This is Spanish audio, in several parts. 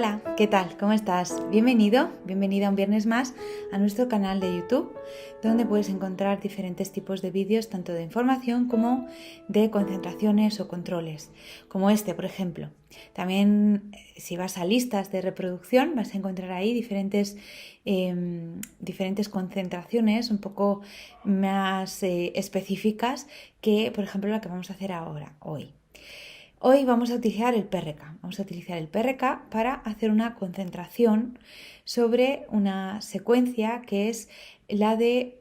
Hola, ¿qué tal? ¿Cómo estás? Bienvenida un viernes más a nuestro canal de YouTube, donde puedes encontrar diferentes tipos de vídeos, tanto de información como de concentraciones o controles, como este, por ejemplo. También, si vas a listas de reproducción, vas a encontrar ahí diferentes concentraciones un poco más específicas que, por ejemplo, la que vamos a hacer hoy. Hoy vamos a utilizar el PRK. Vamos a utilizar el PRK para hacer una concentración sobre una secuencia que es la de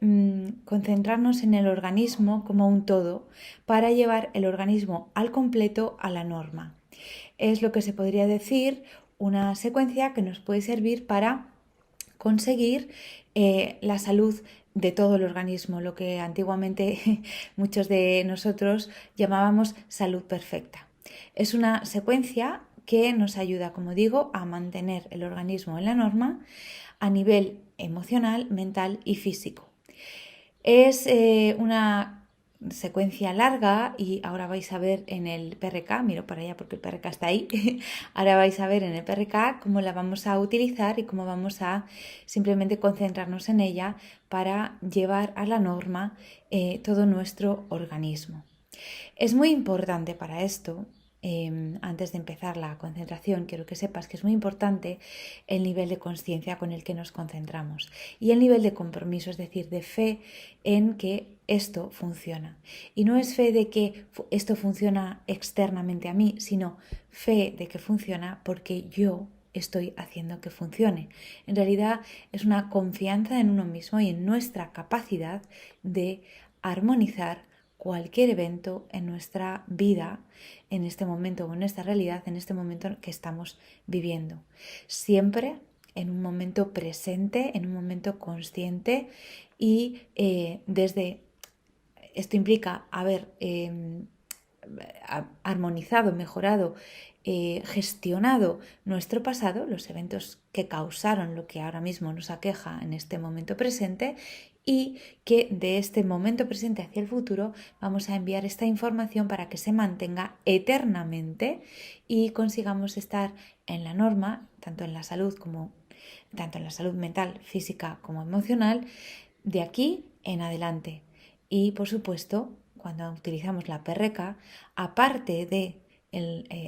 concentrarnos en el organismo como un todo para llevar el organismo al completo a la norma. Es lo que se podría decir una secuencia que nos puede servir para conseguir la salud de todo el organismo, lo que antiguamente muchos de nosotros llamábamos salud perfecta. Es una secuencia que nos ayuda, como digo, a mantener el organismo en la norma a nivel emocional, mental y físico. Es una secuencia larga y ahora vais a ver en el PRK, miro para allá porque el PRK está ahí, ahora vais a ver en el PRK cómo la vamos a utilizar y cómo vamos a simplemente concentrarnos en ella para llevar a la norma todo nuestro organismo. Es muy importante para esto. Antes de empezar la concentración, quiero que sepas que es muy importante el nivel de conciencia con el que nos concentramos y el nivel de compromiso, es decir, de fe en que esto funciona. Y no es fe de que esto funciona externamente a mí, sino fe de que funciona porque yo estoy haciendo que funcione. En realidad es una confianza en uno mismo y en nuestra capacidad de armonizar cualquier evento en nuestra vida, en este momento o en esta realidad, en este momento que estamos viviendo. Siempre en un momento presente, en un momento consciente y esto implica haber armonizado, mejorado, gestionado nuestro pasado, los eventos que causaron lo que ahora mismo nos aqueja en este momento presente, y que de este momento presente hacia el futuro vamos a enviar esta información para que se mantenga eternamente y consigamos estar en la norma, tanto en la salud mental, física como emocional, de aquí en adelante. Y por supuesto, cuando utilizamos la PRK, aparte de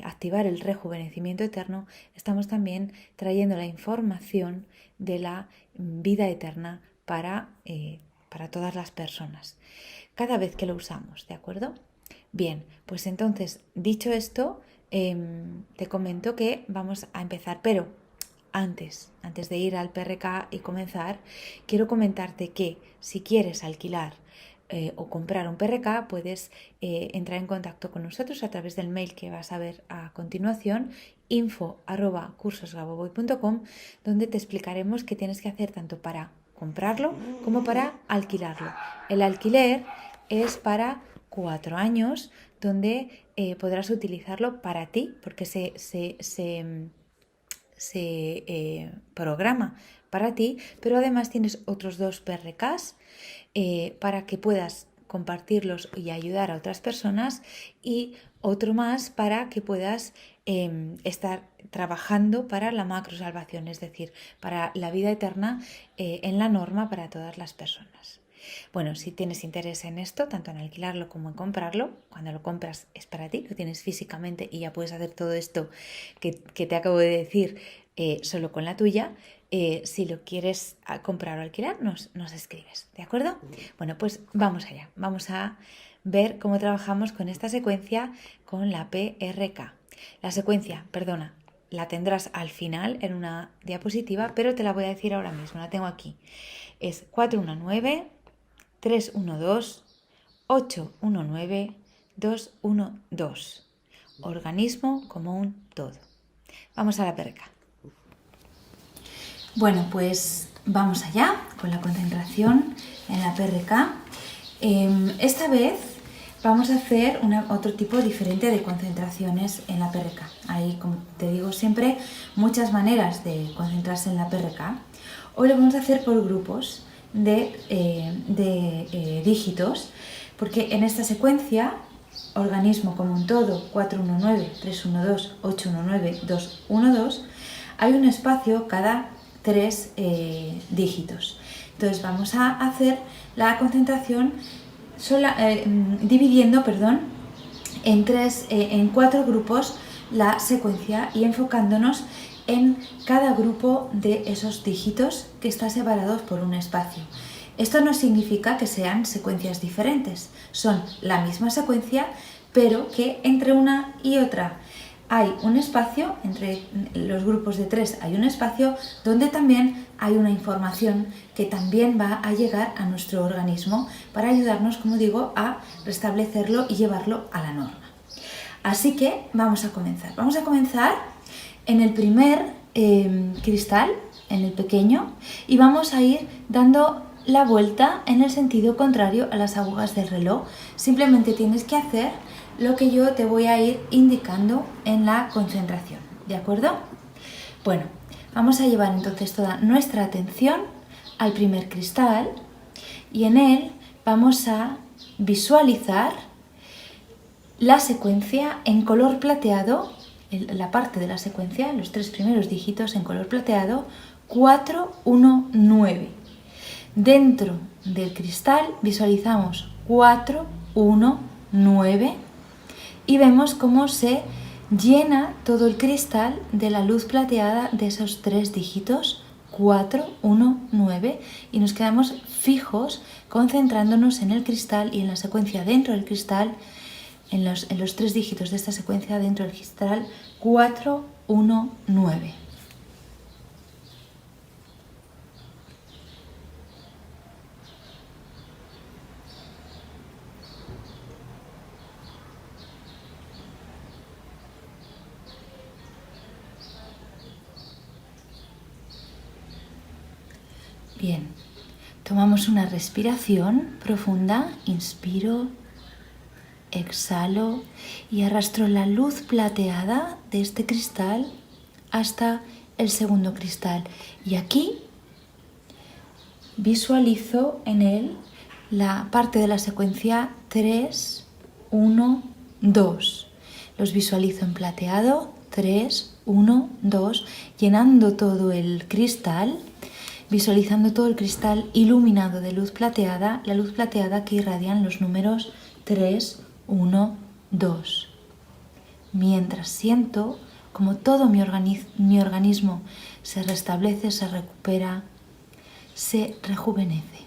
activar el rejuvenecimiento eterno, estamos también trayendo la información de la vida eterna para todas las personas, cada vez que lo usamos, ¿de acuerdo? Bien, pues entonces, dicho esto, te comento que vamos a empezar, pero antes de ir al PRK y comenzar, quiero comentarte que si quieres alquilar o comprar un PRK, puedes entrar en contacto con nosotros a través del mail que vas a ver a continuación, info@cursosgaboboy.com, donde te explicaremos qué tienes que hacer tanto para comprarlo como para alquilarlo. El alquiler es para 4 años, donde podrás utilizarlo para ti, porque se programa para ti, pero además tienes otros 2 PRKs para que puedas compartirlos y ayudar a otras personas, y otro más para que puedas estar trabajando para la macrosalvación, es decir, para la vida eterna en la norma para todas las personas. Bueno, si tienes interés en esto, tanto en alquilarlo como en comprarlo, cuando lo compras es para ti, lo tienes físicamente y ya puedes hacer todo esto que te acabo de decir solo con la tuya. Si lo quieres comprar o alquilar, nos escribes, ¿de acuerdo? Bueno, pues vamos allá. Vamos a ver cómo trabajamos con esta secuencia con la PRK. La secuencia, la tendrás al final en una diapositiva, pero te la voy a decir ahora mismo, la tengo aquí. Es 419, 312, 819, 212. Organismo como un todo. Vamos a la PRK. Bueno, pues vamos allá con la concentración en la PRK. Esta vez vamos a hacer otro tipo diferente de concentraciones en la PRK. Hay, como te digo siempre, muchas maneras de concentrarse en la PRK. Hoy lo vamos a hacer por grupos de dígitos, porque en esta secuencia, organismo como un todo, 419, 312, 819, 212, hay un espacio cada 3 dígitos. Entonces vamos a hacer la concentración dividiendo en 4 grupos la secuencia y enfocándonos en cada grupo de esos dígitos que está separados por un espacio. Esto no significa que sean secuencias diferentes, son la misma secuencia, pero que entre una y otra hay un espacio, entre los grupos de 3 hay un espacio donde también hay una información que también va a llegar a nuestro organismo para ayudarnos, como digo, a restablecerlo y llevarlo a la norma. Así que vamos a comenzar. Vamos a comenzar en el primer cristal, en el pequeño, y vamos a ir dando la vuelta en el sentido contrario a las agujas del reloj. Simplemente tienes que hacer lo que yo te voy a ir indicando en la concentración, ¿de acuerdo? Bueno, vamos a llevar entonces toda nuestra atención al primer cristal y en él vamos a visualizar la secuencia en color plateado, la parte de la secuencia, los 3 primeros dígitos en color plateado, 4, 1, 9. Dentro del cristal visualizamos 4, 1, 9 y vemos cómo se llena todo el cristal de la luz plateada de esos 3 dígitos, 4, 1, 9, y nos quedamos fijos concentrándonos en el cristal y en la secuencia dentro del cristal, en los 3 dígitos de esta secuencia dentro del cristal, 4, 1, 9. Bien, tomamos una respiración profunda, inspiro, exhalo y arrastro la luz plateada de este cristal hasta el segundo cristal. Y aquí visualizo en él la parte de la secuencia 3, 1, 2. Los visualizo en plateado, 3, 1, 2, llenando todo el cristal, visualizando todo el cristal iluminado de luz plateada, la luz plateada que irradian los números 3, 1, 2. Mientras siento como todo mi organismo se restablece, se recupera, se rejuvenece.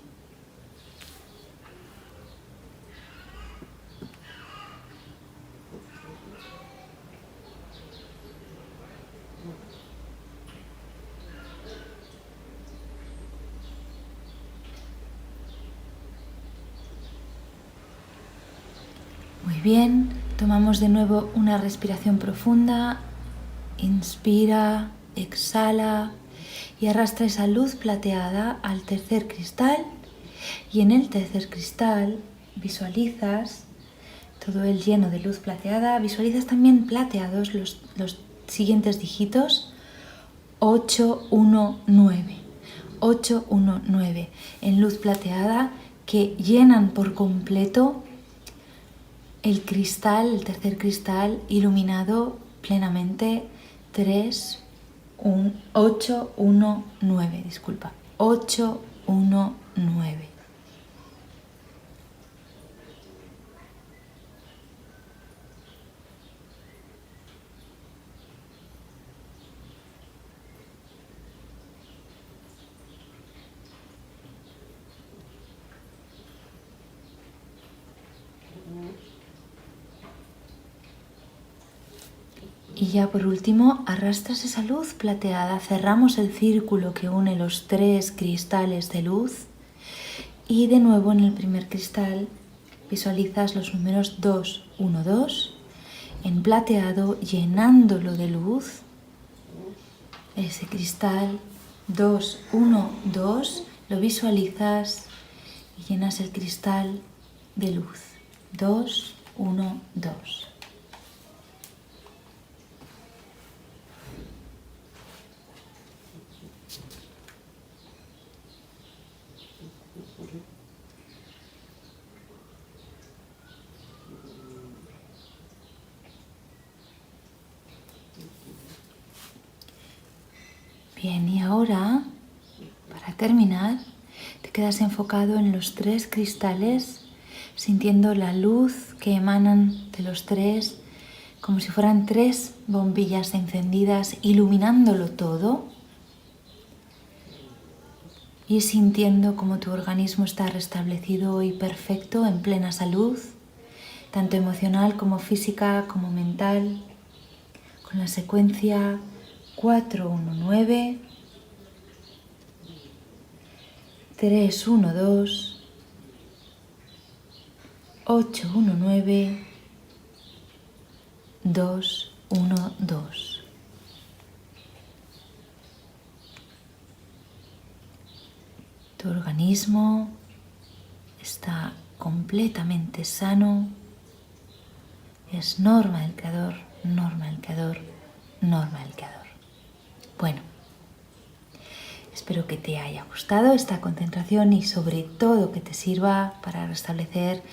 Muy bien, tomamos de nuevo una respiración profunda, inspira, exhala y arrastra esa luz plateada al tercer cristal y en el tercer cristal visualizas todo el lleno de luz plateada, visualizas también plateados los siguientes dígitos 8, 1, 9, 8, 1, 9 en luz plateada que llenan por completo el cristal, el tercer cristal iluminado plenamente 3, 8, 1, 9, disculpa, 8, 1, 9. Y ya por último, arrastras esa luz plateada, cerramos el círculo que une los 3 cristales de luz y de nuevo en el primer cristal visualizas los números 2, 1, 2 en plateado llenándolo de luz. Ese cristal 2, 1, 2 lo visualizas y llenas el cristal de luz. 2, 1, 2. Bien, y ahora, para terminar, te quedas enfocado en los 3 cristales, sintiendo la luz que emanan de los 3, como si fueran 3 bombillas encendidas, iluminándolo todo. Y sintiendo como tu organismo está restablecido y perfecto, en plena salud, tanto emocional como física como mental, con la secuencia 4-1-9, 3-1-2, 8-1-9, 2-1-2. Tu organismo está completamente sano. Es norma del creador, norma del creador, norma del creador. Bueno, espero que te haya gustado esta concentración y sobre todo que te sirva para restablecer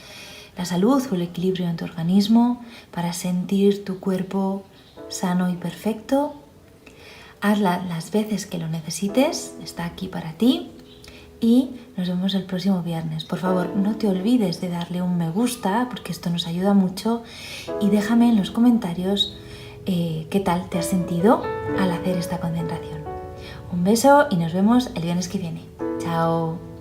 la salud o el equilibrio en tu organismo, para sentir tu cuerpo sano y perfecto. Hazla las veces que lo necesites, está aquí para ti. Y nos vemos el próximo viernes. Por favor, no te olvides de darle un me gusta, porque esto nos ayuda mucho. Y déjame en los comentarios qué tal te has sentido al hacer esta concentración. Un beso y nos vemos el viernes que viene. Chao.